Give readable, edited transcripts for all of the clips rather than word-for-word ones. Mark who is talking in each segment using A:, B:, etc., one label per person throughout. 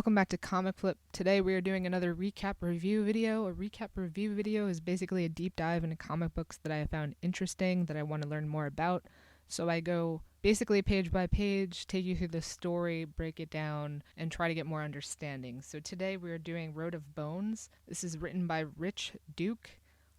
A: welcome back to Comic Flip. Today we are doing another recap review video. A recap review video is basically a deep dive into comic books that I have found interesting, that I want to learn more about. So I go basically page by page, take you through the story, break it down, and try to get more understanding. So today we are doing Road of Bones. This is written by Rich Douek.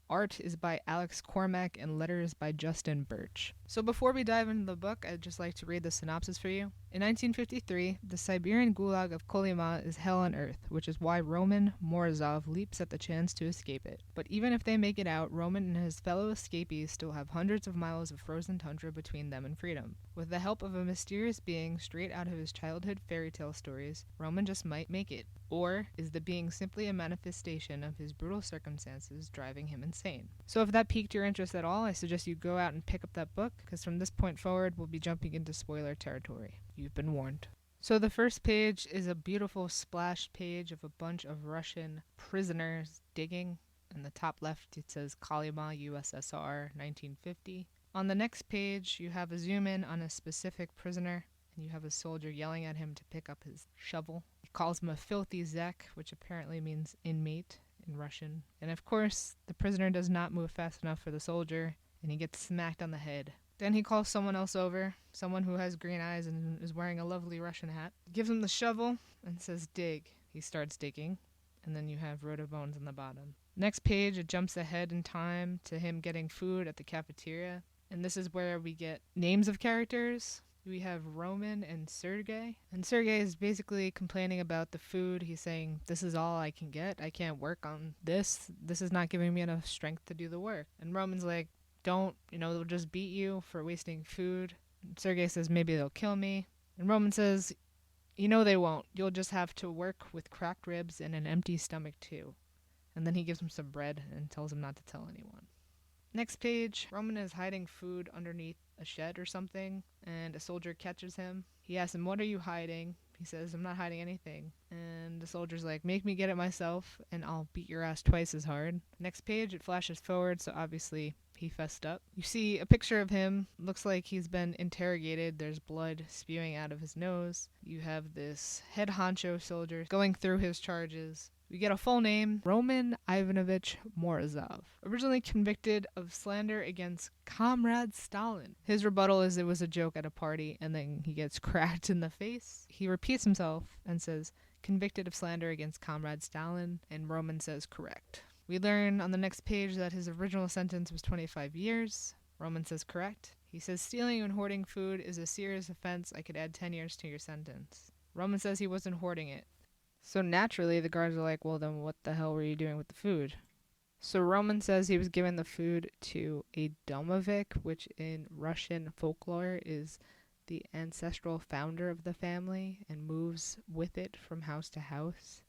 A: Art is by Alex Cormack and letters by Justin Birch. So before we dive into the book, I'd just like to read the synopsis for you. In 1953, the Siberian Gulag of Kolyma is hell on earth, which is why Roman Morozov leaps at the chance to escape it. But even if they make it out, Roman and his fellow escapees still have hundreds of miles of frozen tundra between them and freedom. With the help of a mysterious being straight out of his childhood fairy tale stories, Roman just might make it. Or is the being simply a manifestation of his brutal circumstances driving him insane? So if that piqued your interest at all, I suggest you go out and pick up that book, because from this point forward, we'll be jumping into spoiler territory. You've been warned. So the first page is a beautiful splash page of a bunch of Russian prisoners digging. In the top left, it says Kolyma, USSR, 1950. On the next page, you have a zoom in on a specific prisoner, and you have a soldier yelling at him to pick up his shovel. He calls him a filthy Zek, which apparently means inmate in Russian. And of course, the prisoner does not move fast enough for the soldier, and he gets smacked on the head. Then he calls someone else over, someone who has green eyes and is wearing a lovely Russian hat. Gives him the shovel and says, dig. He starts digging, and then you have Road of Bones on the bottom. Next page, it jumps ahead in time to him getting food at the cafeteria. And this is where we get names of characters. We have Roman and Sergey. And Sergey is basically complaining about the food. He's saying, this is all I can get. I can't work on this. This is not giving me enough strength to do the work. And Roman's like, don't, they'll just beat you for wasting food. And Sergey says, maybe they'll kill me. And Roman says, they won't. You'll just have to work with cracked ribs and an empty stomach too. And then he gives him some bread and tells him not to tell anyone. Next page, Roman is hiding food underneath a shed or something, and a soldier catches him. He asks him, what are you hiding? He says, I'm not hiding anything. And the soldier's like, make me get it myself, and I'll beat your ass twice as hard. Next page, it flashes forward, so obviously he fessed up. You see a picture of him. Looks like he's been interrogated. There's blood spewing out of his nose. You have this head honcho soldier going through his charges. We get a full name, Roman Ivanovich Morozov, originally convicted of slander against Comrade Stalin. His rebuttal is it was a joke at a party, and then he gets cracked in the face. He repeats himself and says, convicted of slander against Comrade Stalin, and Roman says correct. We learn on the next page that his original sentence was 25 years. Roman says correct. He says stealing and hoarding food is a serious offense. I could add 10 years to your sentence. Roman says he wasn't hoarding it. So naturally, the guards are like, well, then what the hell were you doing with the food? So Roman says he was given the food to a domovik, which in Russian folklore is the ancestral founder of the family and moves with it from house to house.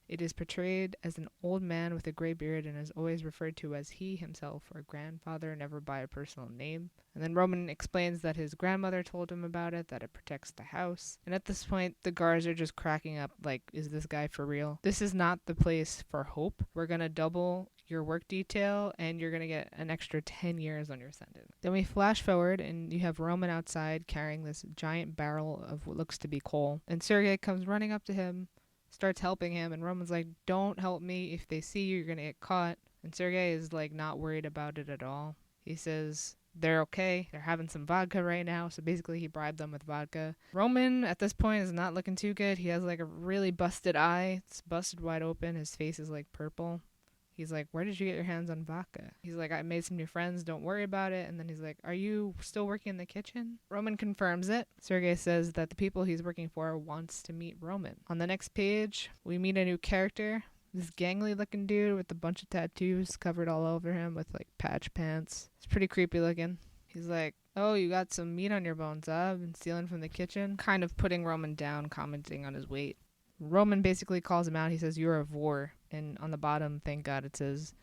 A: It is portrayed as an old man with a gray beard and is always referred to as he himself or grandfather, never by a personal name. And then Roman explains that his grandmother told him about it, that it protects the house. And at this point, the guards are just cracking up like, is this guy for real? This is not the place for hope. We're going to double your work detail and you're going to get an extra 10 years on your sentence. Then we flash forward and you have Roman outside carrying this giant barrel of what looks to be coal. And Sergey comes running up to him, starts helping him, and Roman's like, don't help me. If they see you, you're going to get caught. And Sergey is like not worried about it at all. He says they're okay. They're having some vodka right now. So basically he bribed them with vodka. Roman at this point is not looking too good. He has like a really busted eye. It's busted wide open. His face is like purple. He's like, where did you get your hands on vodka? He's like, I made some new friends. Don't worry about it. And then he's like, are you still working in the kitchen? Roman confirms it. Sergey says that the people he's working for wants to meet Roman. On the next page, we meet a new character. This gangly looking dude with a bunch of tattoos covered all over him with like patch pants. It's pretty creepy looking. He's like, oh, you got some meat on your bones, huh? I've been stealing from the kitchen. Kind of putting Roman down, commenting on his weight. Roman basically calls him out. He says, you're a vor. And on the bottom, thank God, it says,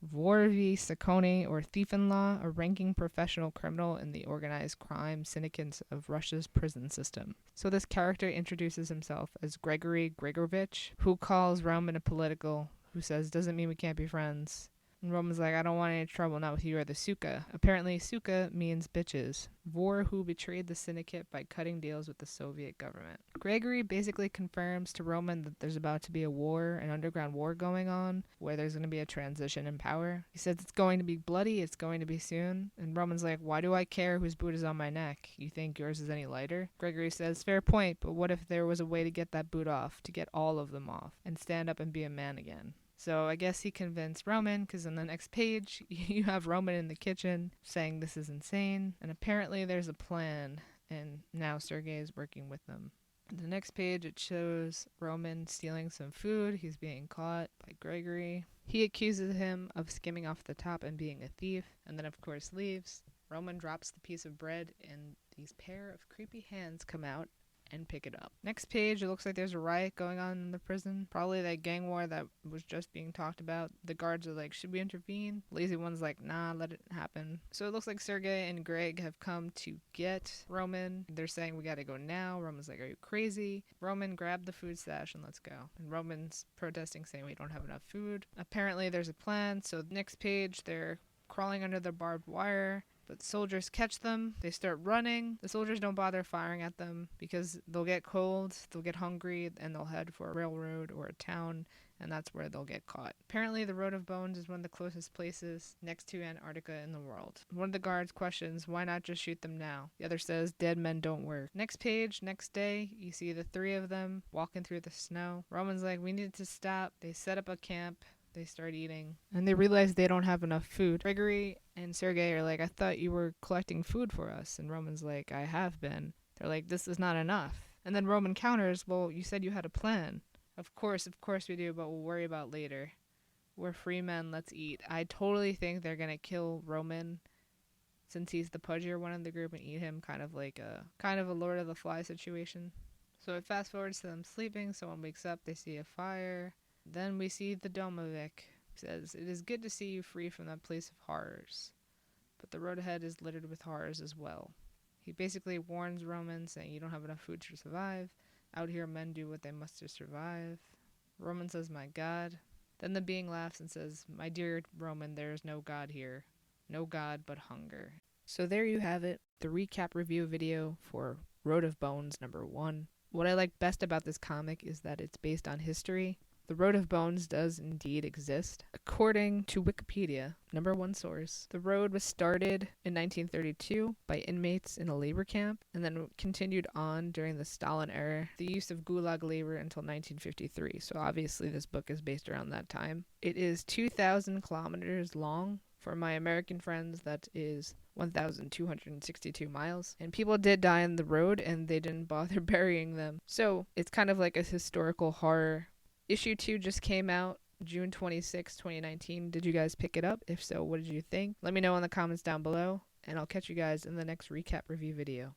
A: vor v Sakoni, or thief-in-law, a ranking professional criminal in the organized crime syndicates of Russia's prison system. So this character introduces himself as Gregory Gregorovich, who calls Roman a political, who says, doesn't mean we can't be friends. And Roman's like, I don't want any trouble, not with you or the Suka. Apparently, Suka means bitches. Vor who betrayed the syndicate by cutting deals with the Soviet government. Gregory basically confirms to Roman that there's about to be a war, an underground war going on, where there's going to be a transition in power. He says it's going to be bloody, it's going to be soon. And Roman's like, why do I care whose boot is on my neck? You think yours is any lighter? Gregory says, fair point, but what if there was a way to get that boot off, to get all of them off, and stand up and be a man again? So I guess he convinced Roman, because on the next page, you have Roman in the kitchen saying this is insane. And apparently there's a plan, and now Sergei is working with them. The next page, it shows Roman stealing some food. He's being caught by Gregory. He accuses him of skimming off the top and being a thief, and then of course leaves. Roman drops the piece of bread, and these pair of creepy hands come out and pick it up. Next page, it looks like there's a riot going on in the prison. Probably that gang war that was just being talked about. The guards are like, should we intervene? Lazy one's like, nah, let it happen. So it looks like Sergei and Greg have come to get Roman. They're saying we gotta go now. Roman's like, are you crazy? Roman, grab the food stash and let's go. And Roman's protesting, saying we don't have enough food. Apparently there's a plan. So next page, they're crawling under the barbed wire. But soldiers catch them, they start running. The soldiers don't bother firing at them because they'll get cold, they'll get hungry, and they'll head for a railroad or a town, and that's where they'll get caught. Apparently the Road of Bones is one of the closest places next to Antarctica in the world. One of the guards questions, why not just shoot them now? The other says, dead men don't work. Next page, next day, you see the three of them walking through the snow. Roman's like, we need to stop. They set up a camp. They start eating, and they realize they don't have enough food. Gregory and Sergei are like, I thought you were collecting food for us. And Roman's like, I have been. They're like, this is not enough. And then Roman counters, well, you said you had a plan. Of course we do, but we'll worry about later. We're free men, let's eat. I totally think they're gonna kill Roman since he's the pudgier one in the group and eat him, kind of a Lord of the Flies situation. So it fast forwards to them sleeping. Someone wakes up, they see a fire. Then we see the Domovic. Says, it is good to see you free from that place of horrors, but the road ahead is littered with horrors as well. He basically warns Roman, saying you don't have enough food to survive. Out here men do what they must to survive. Roman says, my God. Then the being laughs and says, my dear Roman, there is no God here. No God but hunger. So there you have it, the recap review video for Road of Bones #1. What I like best about this comic is that it's based on history. The Road of Bones does indeed exist. According to Wikipedia, #1 source, the road was started in 1932 by inmates in a labor camp and then continued on during the Stalin era, the use of Gulag labor until 1953. So obviously this book is based around that time. It is 2,000 kilometers long. For my American friends, that is 1,262 miles. And people did die on the road and they didn't bother burying them. So it's kind of like a historical horror. Issue 2 just came out June 26, 2019. Did you guys pick it up? If so, what did you think? Let me know in the comments down below, and I'll catch you guys in the next recap review video.